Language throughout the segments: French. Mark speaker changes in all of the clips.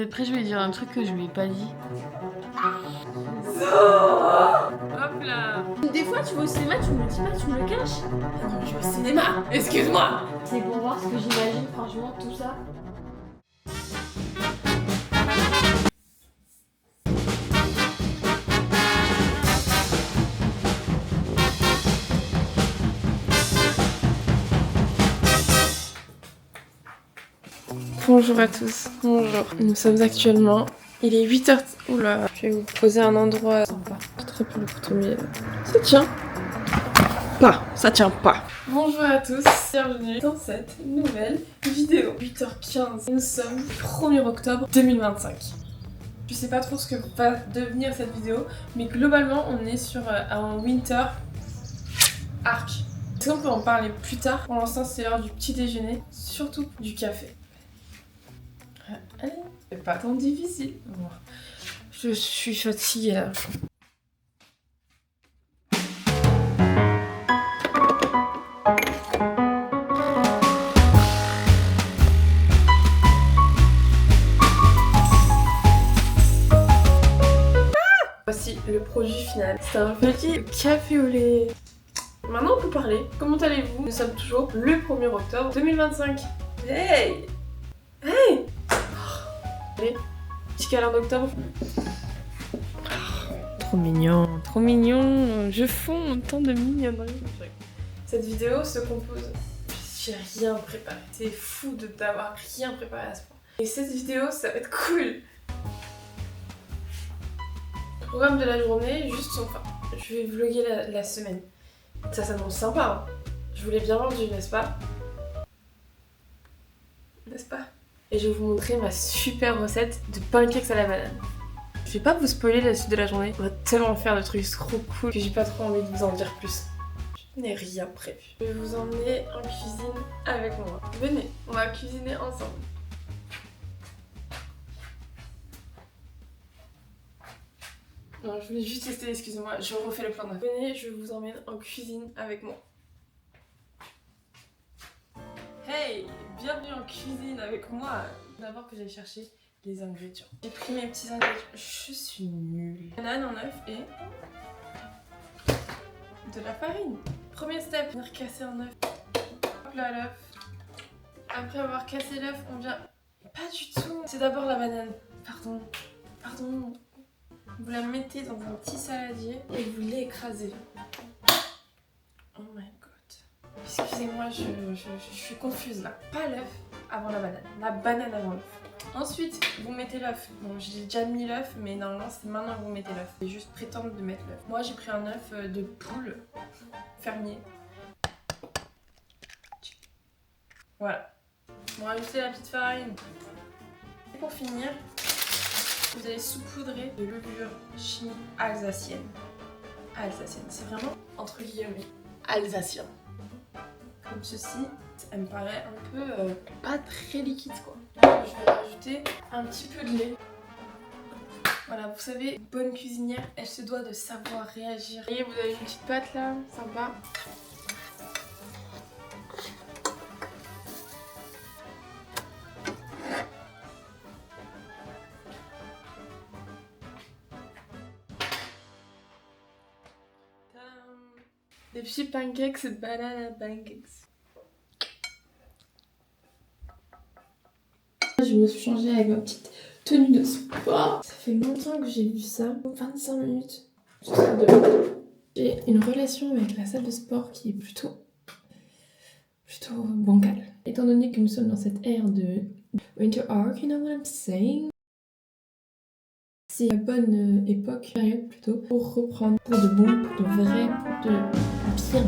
Speaker 1: Après, je vais dire un truc que je lui ai pas dit. Hop là. Des fois, tu vas au cinéma, tu me le dis pas, tu me le caches.
Speaker 2: Ah non, je vais au cinéma, excuse-moi.
Speaker 1: C'est pour voir ce que j'imagine, franchement, tout ça. Bonjour à tous, bonjour. Nous sommes actuellement, il est 8h. Oula, je vais vous proposer un endroit sympa. J'ai très peu le couteau, mais ça tient. Ça tient pas. Bonjour à tous, bienvenue dans cette nouvelle vidéo. 8h15, nous sommes le 1er octobre 2025. Je sais pas trop ce que va devenir cette vidéo, mais globalement on est sur un winter arc. Est-ce qu'on peut en parler plus tard? Pour l'instant c'est l'heure du petit déjeuner, surtout du café. Allez, c'est pas tant difficile. Je suis fatiguée là. Voici le produit final. C'est un petit café au lait. Maintenant on peut parler. Comment allez-vous? Nous sommes toujours le 1er octobre 2025. Hey! Hey! Allez, petit câlin d'octobre. Trop mignon, je fonds tant de mignonnerie. Cette vidéo se compose, j'ai rien préparé, c'est fou de t'avoir rien préparé à ce point. Et cette vidéo, ça va être cool. Programme de la journée, juste son fin. Je vais vlogger la semaine. Ça s'annonce sympa, hein. Je vous l'ai bien vendu, n'est-ce pas? N'est-ce pas? Et je vais vous montrer ma super recette de pancakes à la banane. Je vais pas vous spoiler la suite de la journée, on va tellement faire de trucs trop cool que j'ai pas trop envie de vous en dire plus. Je n'ai rien prévu. Je vais vous emmener en cuisine avec moi. Venez, on va cuisiner ensemble. Non, je voulais juste tester, excusez-moi, je refais le plan d'un. Venez, je vous emmène en cuisine avec moi. Hey, bienvenue en cuisine avec moi. D'abord que j'aille chercher les ingrédients. J'ai pris mes petits ingrédients. Je suis nulle. Banane, un œuf et de la farine. Premier step, venir casser un œuf. Hop là l'œuf. Après avoir cassé l'œuf, on vient... Pas du tout. C'est d'abord la banane. Pardon. Vous la mettez dans un petit saladier et vous l'écrasez. Oh my god. Excusez-moi, je suis confuse là. Pas l'œuf avant la banane. La banane avant l'œuf. Ensuite, vous mettez l'œuf. Bon, j'ai déjà mis l'œuf, mais normalement, c'est maintenant que vous mettez l'œuf. C'est juste prétendre de mettre l'œuf. Moi, j'ai pris un œuf de poule fermier. Voilà. On va ajouter la petite farine. Et pour finir, vous allez saupoudrer de levure chimique alsacienne. Alsacienne, c'est vraiment entre guillemets alsacien. Comme ceci, ça me paraît un peu pas très liquide quoi. Là, je vais rajouter un petit peu de lait. Voilà, vous savez, une bonne cuisinière, elle se doit de savoir réagir. Vous voyez, vous avez une petite pâte là, sympa. Des petits pancakes, banana pancakes. Je me suis changée avec ma petite tenue de sport. Ça fait longtemps que j'ai vu ça. 25 minutes. J'ai une relation avec la salle de sport qui est plutôt bancale. Étant donné que nous sommes dans cette ère de Winter Arc, you know what I'm saying? C'est la bonne époque, période plutôt, pour reprendre pour de bon, pour de vrai, pour de bien.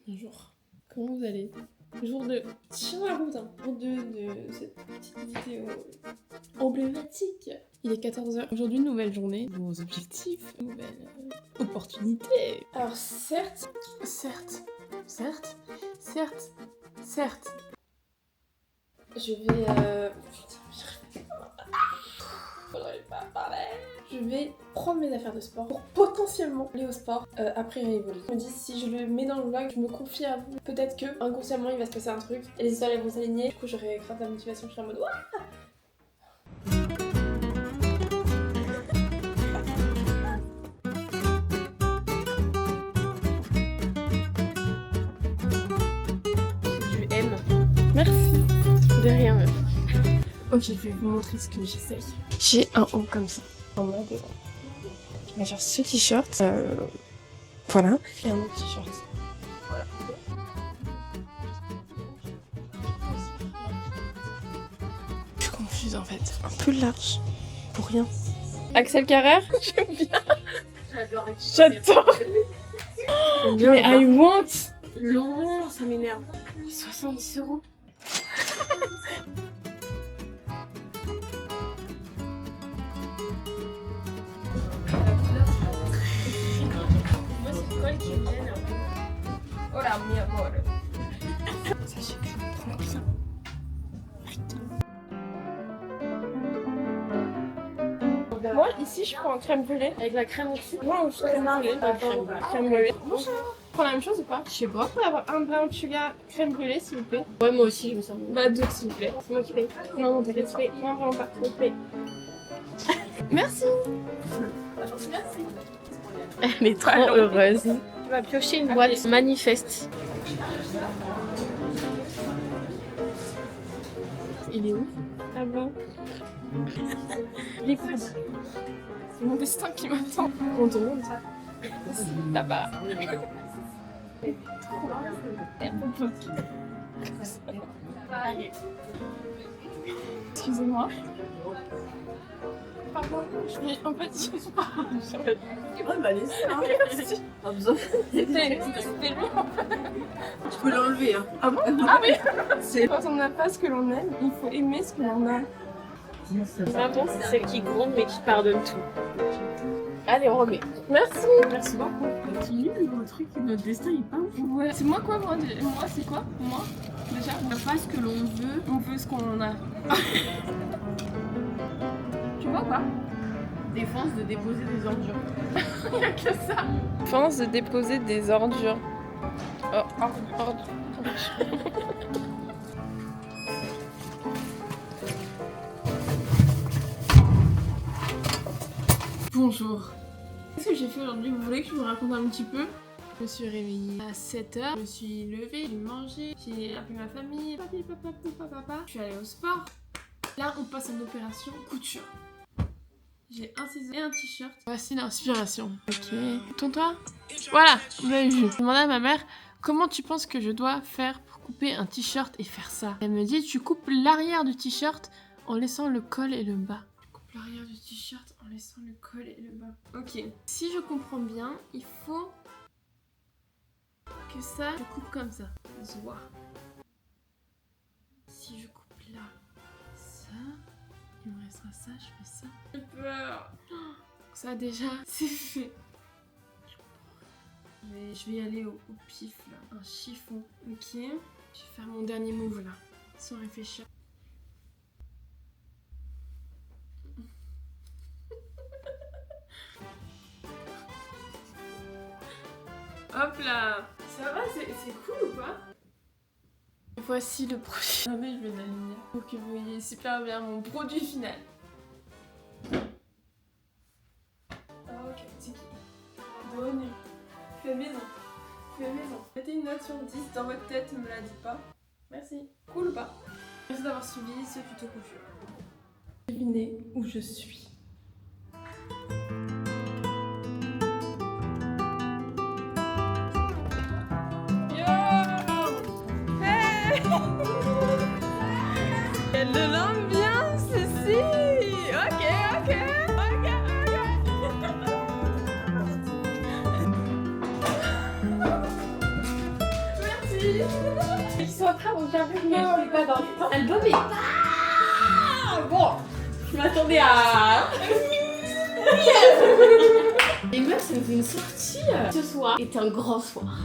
Speaker 1: Bonjour, comment vous allez? Jour de tiens la route, hein. Jour de cette petite vidéo emblématique. Il est 14h. Aujourd'hui, nouvelle journée, nouveaux objectifs, nouvelles opportunités. Alors certes, je vais faudrait pas parler. Je vais prendre mes affaires de sport pour potentiellement aller au sport après Rivoli. Je me dis, si je le mets dans le vlog, je me confie à vous. Peut-être que inconsciemment il va se passer un truc et les histoires elles vont s'aligner. Du coup, j'aurai grave la motivation. Je serai en mode Ouah. Tu aimes. Merci. De rien, meuf. Ok, je vais vous montrer ce que j'essaye. J'ai un haut comme ça, en mode. Je vais faire ce t-shirt. Voilà. Et un autre t-shirt. Voilà. Je suis confuse en fait. Un peu large. Pour rien. Axel Carrère. J'aime bien. J'adore. Mais I want. Non, ça m'énerve. 70 €. Hola, mi amor. Sachez que je me prends comme ça. Moi, ici, je prends un crème brûlée avec la crème au-dessus. Moi, je crème brûlée. Crème brûlée. Bonjour. Tu prends la même chose ou pas? Je sais pas. Vous pouvez avoir un brown sugar crème brûlée, s'il vous plaît? Ouais, moi aussi, je me sens. Bah, 2, s'il vous plaît. C'est moi qui paye. Non, t'inquiète, tu payes. Non, vraiment pas. Je paye. Merci. Merci. Elle est trop heureuse. Tu vas piocher une boîte manifeste. Il est où? Là-bas. Il est quoi? C'est mon destin qui m'attend. On te montre. Là-bas. Excusez-moi. Pardon, je vais en fait.
Speaker 2: Ouais, bah laissez, hein.
Speaker 1: Merci.
Speaker 2: Pas besoin.
Speaker 1: C'était lui en fait.
Speaker 2: Tu peux l'enlever, hein.
Speaker 1: Ah bon? Ah oui. Quand on n'a pas ce que l'on aime, il faut aimer ce que l'on a.
Speaker 3: Ma bon, c'est celle qui gronde mais qui pardonne tout.
Speaker 1: Allez, on remet. Merci.
Speaker 2: Merci beaucoup. Continue, le truc, notre destin, il parle.
Speaker 1: Ouais. C'est moi quoi, moi c'est quoi? Moi déjà,
Speaker 2: On n'a pas ce que l'on veut.
Speaker 1: on veut ce qu'on a. Tu vois ou pas?
Speaker 2: Défense de déposer des ordures.
Speaker 1: Il n'y a que ça. Pense de déposer des ordures. Oh, ordures. Bonjour. Qu'est-ce que j'ai fait aujourd'hui? Vous voulez que je vous raconte un petit peu? Je me suis réveillée à 7h, je me suis levée, j'ai mangé, j'ai appelé ma famille, papi, papa. Je suis allée au sport. Là, on passe en opération couture. J'ai un ciseau et un t-shirt. Voici l'inspiration. Ok. Tourne-toi. Voilà, vous avez vu. J'ai demandé à ma mère comment tu penses que je dois faire pour couper un t-shirt et faire ça. Elle me dit tu coupes l'arrière du t-shirt en laissant le col et le bas. Je coupe l'arrière du t-shirt en laissant le col et le bas. Ok. Si je comprends bien, il faut que ça, je coupe comme ça. Zoua. Si je coupe là, ça. Il me restera ça, je fais ça. J'ai peur. Ça déjà, c'est fait. Je vais y aller au pif là. Un chiffon. Ok. Je vais faire mon dernier move là. Sans réfléchir. Hop là. Ça va, c'est cool ou pas? Voici le produit. Ah mais je vais l'aligner pour que vous voyez super bien mon produit final. Ah ok, c'est qui? Devenu. Fait maison. Fait maison. Mettez une note sur 10 dans votre tête, ne me la dites pas. Merci. Cool ou pas? Merci d'avoir suivi ce tuto couture. Devinez où je suis. Quelle de l'ambiance ici. Ok. Merci. Ils sont en train de faire le film, pas dans le temps. L'album est pas bon. Je m'attendais à.
Speaker 3: Les meufs, ça nous fait une sortie. Ce soir est un grand soir.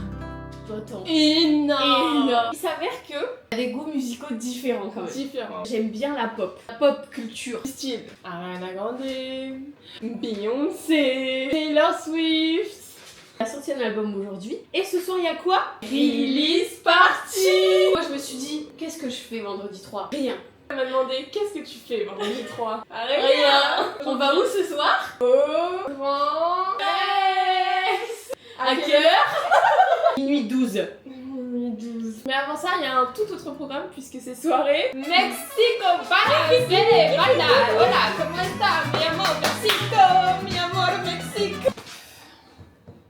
Speaker 1: Énorme.
Speaker 3: Il s'avère que y a des goûts musicaux différents quand même.
Speaker 1: Différent.
Speaker 3: J'aime bien la pop culture.
Speaker 1: Style Ariana Grande, Beyoncé, Taylor Swift.
Speaker 3: Elle a sorti un album aujourd'hui. Et ce soir, il y a quoi?
Speaker 1: Release party.
Speaker 3: Moi, je me suis dit, qu'est-ce que je fais vendredi 3? Rien.
Speaker 1: Elle m'a demandé qu'est-ce que tu fais vendredi 3.
Speaker 3: Rien. On va où ce soir?
Speaker 1: Au Grand Rex.
Speaker 3: À quelle heure? Minuit 12.
Speaker 1: Mais avant ça, il y a un tout autre programme puisque c'est soirée Mexico para baila. Hola, ¿cómo está? Mi amor, Mexico, mi amor, Mexico.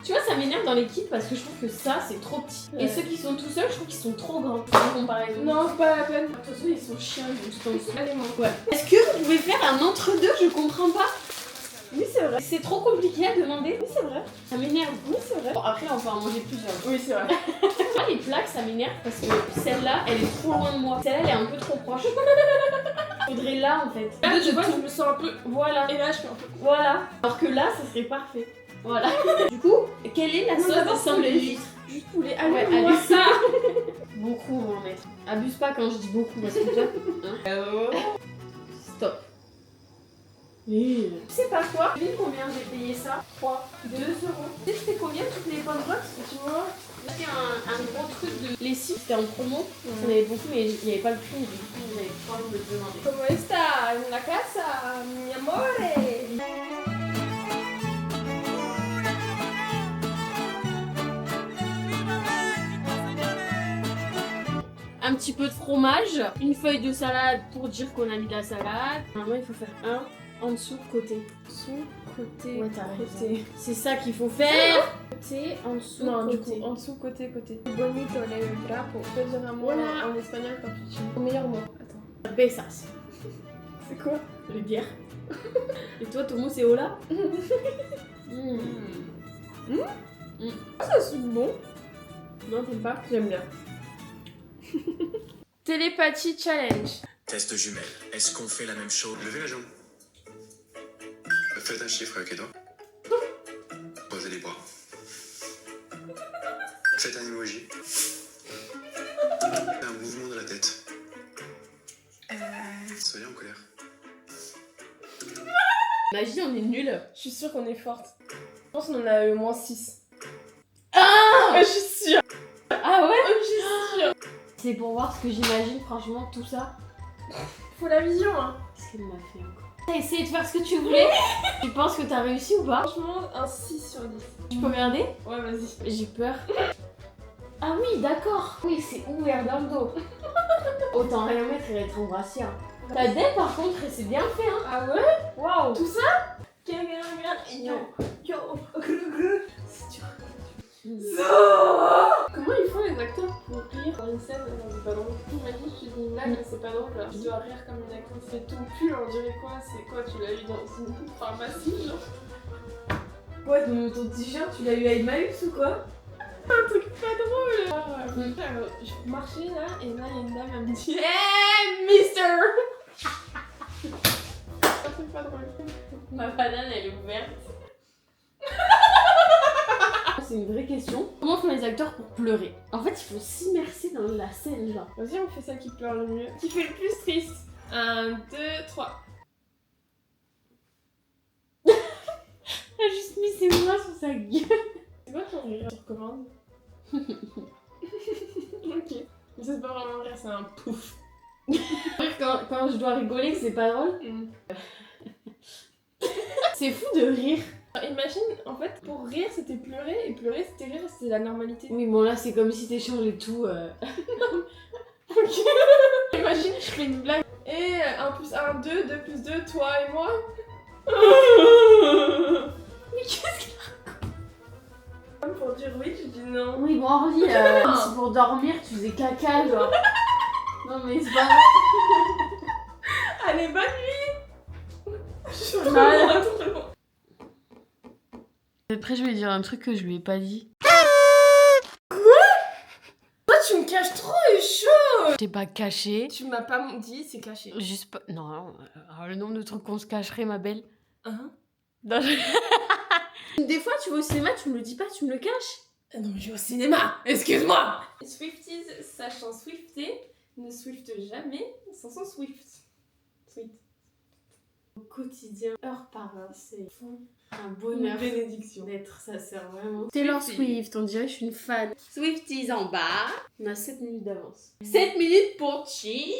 Speaker 3: Tu vois, ça m'énerve dans les kits parce que je trouve que ça, c'est trop petit.
Speaker 1: Ouais.
Speaker 3: Et ceux qui sont tout seuls, je trouve qu'ils sont trop grands. En comparaison.
Speaker 1: Non, c'est pas la peine.
Speaker 3: De toute façon, ils sont chiants, ils sont tous.
Speaker 1: Allez, moi.
Speaker 3: Ouais. Est-ce que vous pouvez faire un entre-deux? Je comprends pas.
Speaker 1: Oui, c'est vrai.
Speaker 3: C'est trop compliqué à demander.
Speaker 1: Oui, c'est vrai.
Speaker 3: Ça m'énerve.
Speaker 1: Oui, c'est vrai.
Speaker 3: Bon, après, on peut en manger plusieurs.
Speaker 1: Oui, c'est vrai.
Speaker 3: Moi, les plaques, ça m'énerve parce que celle-là, elle est trop loin de moi. Celle-là, elle est un peu trop proche. Faudrait là, en fait.
Speaker 1: Là, tu
Speaker 3: De
Speaker 1: vois,
Speaker 3: tout.
Speaker 1: je me sens un peu.
Speaker 3: Voilà.
Speaker 1: Et là, je fais un peu.
Speaker 3: Voilà. Alors que là, ça serait parfait. Voilà. Du coup, quelle est la
Speaker 1: Non,
Speaker 3: sauce
Speaker 1: d'abord,
Speaker 3: de 100
Speaker 1: poulet.
Speaker 3: litres?
Speaker 1: Juste poulet.
Speaker 3: Ouais,
Speaker 1: Allez, moi.
Speaker 3: abuse ça. Beaucoup, on va en mettre. Abuse pas quand je dis beaucoup parce que toi. Stop. Tu sais pas quoi? Tu sais combien j'ai payé ça? 3, 2 euros. Tu sais c'était combien toutes les bonnes box? Tu vois? C'était un gros truc de lessive, c'était en promo. On avait beaucoup, mais il n'y avait pas le prix, du coup, j'avais pas envie de le demander.
Speaker 1: ¿Cómo está? En la casa, mi amore.
Speaker 3: Un petit peu de fromage, une feuille de salade pour dire qu'on a mis de la salade. Normalement, il faut faire un en dessous, côté.
Speaker 1: Sous, côté,
Speaker 3: Ouais, t'as
Speaker 1: côté.
Speaker 3: C'est ça qu'il faut faire. Côté, en dessous,
Speaker 1: Non, du
Speaker 3: côté.
Speaker 1: coup, en dessous, côté, côté. Bonito, le drapo. Faut dire un mot
Speaker 3: Voilà.
Speaker 1: en espagnol quand tu dis. Au meilleur mot. Attends.
Speaker 3: Besas.
Speaker 1: C'est quoi?
Speaker 3: Le bière. Et toi, ton mot, c'est hola?
Speaker 1: Ça c'est bon.
Speaker 3: Non, t'aimes pas?
Speaker 1: J'aime bien. Télépathie challenge.
Speaker 4: Test jumelle. Est-ce qu'on fait la même chose?
Speaker 5: Levez la jambe. Faites un chiffre avec les doigts. Posez les bras. Faites un emoji. Un mouvement de la tête. Soyez en colère.
Speaker 3: Magie, on est nuls.
Speaker 1: Je suis sûre qu'on est forte. Je pense qu'on en a eu moins 6.
Speaker 3: Ah!
Speaker 1: Je suis sûre.
Speaker 3: Ah ouais?
Speaker 1: Je suis sûre.
Speaker 3: C'est pour voir ce que j'imagine, franchement, tout ça.
Speaker 1: Faut la vision, hein.
Speaker 3: Qu'est-ce qu'elle m'a fait encore? T'as essayé de faire ce que tu voulais? Tu penses que t'as réussi ou pas?
Speaker 1: Franchement, un 6 sur 10.
Speaker 3: Tu peux regarder?
Speaker 1: Ouais, vas-y.
Speaker 3: J'ai peur. Ah oui, d'accord. Oui, c'est ouvert dans le dos. Autant rien mettre et être en brassière. Ta dent, par contre, c'est bien fait, hein.
Speaker 1: Ah ouais?
Speaker 3: Waouh.
Speaker 1: Tout ça? Yo. Yo. Comment ils font les acteurs pour rire dans une scène? Non, c'est pas drôle. Imagine, tu dis une blague, mais c'est pas drôle. Alors, tu dois rire comme une actrice. C'est ton pull, on dirait quoi? C'est quoi? Tu l'as eu dans une pharmacie, genre?
Speaker 3: Ouais, ton t-shirt, tu l'as eu à Emmaüs ou quoi?
Speaker 1: Un truc pas drôle. Genre, je marchais là, et là, il y a une dame, elle me dit hey, mister! Un truc pas drôle.
Speaker 3: Ma banane, elle est ouverte. C'est une vraie question. Comment font les acteurs pour pleurer? En fait, il faut s'immerser dans la scène, genre.
Speaker 1: Vas-y, on fait celle qui pleure le mieux. Qui fait le plus triste? 1, 2, 3.
Speaker 3: Elle a juste mis ses mains sur sa gueule.
Speaker 1: C'est quoi ton rire? Tu recommandes? Ok. Mais c'est pas vraiment un rire, c'est un pouf.
Speaker 3: Quand je dois rigoler, que c'est pas drôle. C'est fou de rire.
Speaker 1: Imagine, en fait, pour rire, c'était pleurer, et pleurer, c'était rire, c'était la normalité.
Speaker 3: Oui, bon là, c'est comme si t'échangeais tout.
Speaker 1: Ok. Imagine, je fais une blague. Et 1 plus 1, 2, 2 plus 2, toi et moi.
Speaker 3: Mais qu'est-ce que...
Speaker 1: Pour dire oui, tu dis non.
Speaker 3: Oui, bon, Orly, si pour dormir, tu faisais caca, genre. Non, mais c'est pas vrai.
Speaker 1: Allez, bonne nuit. Je suis trop
Speaker 3: Mal.
Speaker 1: loin, trop loin.
Speaker 3: Après, je vais dire un truc que je lui ai pas dit.
Speaker 1: Toi, tu me
Speaker 3: J'ai pas caché.
Speaker 1: Tu m'as pas dit, c'est caché.
Speaker 3: Juste pas... Non, le nombre de trucs qu'on se cacherait, ma belle.
Speaker 1: Hein?
Speaker 3: Non,
Speaker 1: Des fois, tu vas au cinéma, tu me le dis pas, tu me le caches. Ah non, mais je vais au cinéma, excuse-moi. Swifties sachant swifter ne swiftent jamais sans son Swift. Sweet.
Speaker 3: au quotidien, heure par heure, c'est un bonheur.
Speaker 1: Une bénédiction.
Speaker 3: D'être, ça sert vraiment. Taylor Swift, on dirait que je suis une fan. Swifties en bas. On a 7 minutes d'avance. 7 minutes pour chill.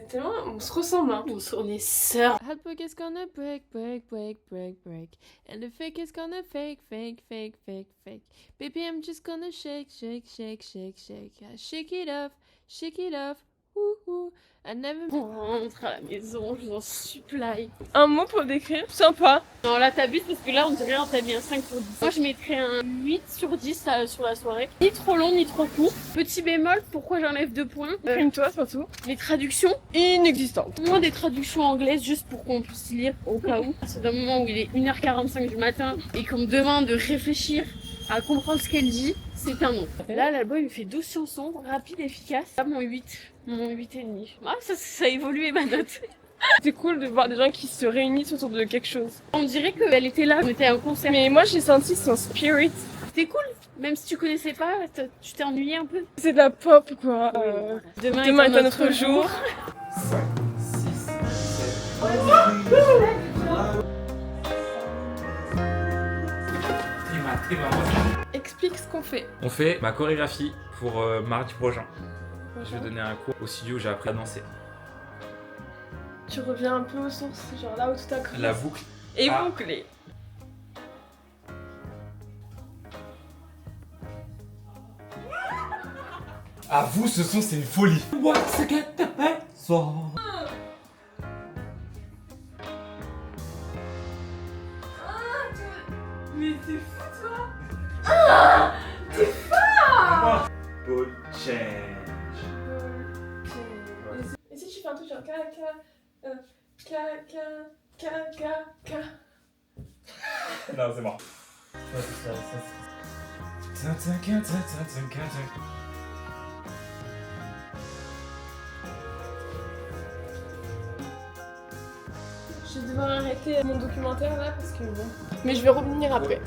Speaker 1: Tellement, on se ressemble, hein.
Speaker 3: On est sœurs.
Speaker 6: Heartbreak is gonna break, break, break, break, break. And the fake is gonna fake, fake, fake, fake, fake. Baby, I'm just gonna shake, shake, shake, shake, shake. I shake it off, woohoo. I never...
Speaker 3: On rentre à la maison, je vous en supplie.
Speaker 1: Un mot pour décrire, sympa.
Speaker 3: Non, là t'abuses parce que là on dirait on t'a mis un 5 sur 10. Moi je mettrais un 8 sur 10 sur la soirée. Ni trop long ni trop court. Petit bémol, pourquoi j'enlève 2 points
Speaker 1: Prime-toi surtout.
Speaker 3: Les traductions,
Speaker 1: Inexistante.
Speaker 3: moins des traductions anglaises juste pour qu'on puisse lire au cas où. C'est d'un moment où il est 1h45 du matin et qu'on me demande de réfléchir à comprendre ce qu'elle dit, c'est un non. Là l'album il fait 12 chansons, rapide, efficace. Là mon 8 et demi. Ah ça a évolué ma note.
Speaker 1: C'est cool de voir des gens qui se réunissent autour de quelque chose.
Speaker 3: On dirait qu'elle était là, on était à un concert.
Speaker 1: Mais moi j'ai senti son spirit.
Speaker 3: C'était cool, même si tu connaissais pas, tu t'es ennuyé un peu.
Speaker 1: C'est de la pop quoi.
Speaker 3: Demain
Speaker 1: est un autre jour. Explique ce qu'on fait.
Speaker 7: On fait ma chorégraphie pour mardi prochain. Je vais donner un cours au studio où j'ai appris à danser.
Speaker 1: Tu reviens un peu aux sources, genre là où tout a commencé.
Speaker 7: La boucle.
Speaker 1: Et
Speaker 7: Ah.
Speaker 1: bouclé.
Speaker 7: À vous, ce son, c'est une folie.
Speaker 1: Mais t'es fou toi.
Speaker 7: Ball change.
Speaker 1: Et si tu fais un truc genre K.
Speaker 7: Non, c'est mort.
Speaker 1: Je vais devoir arrêter mon documentaire là parce que bon. Mais je vais revenir après.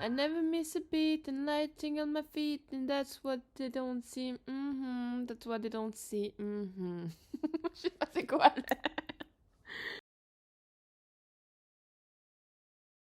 Speaker 6: I never miss a beat and lighting on my feet, and that's what they don't see. That's what they don't see. Je sais pas c'est quoi là.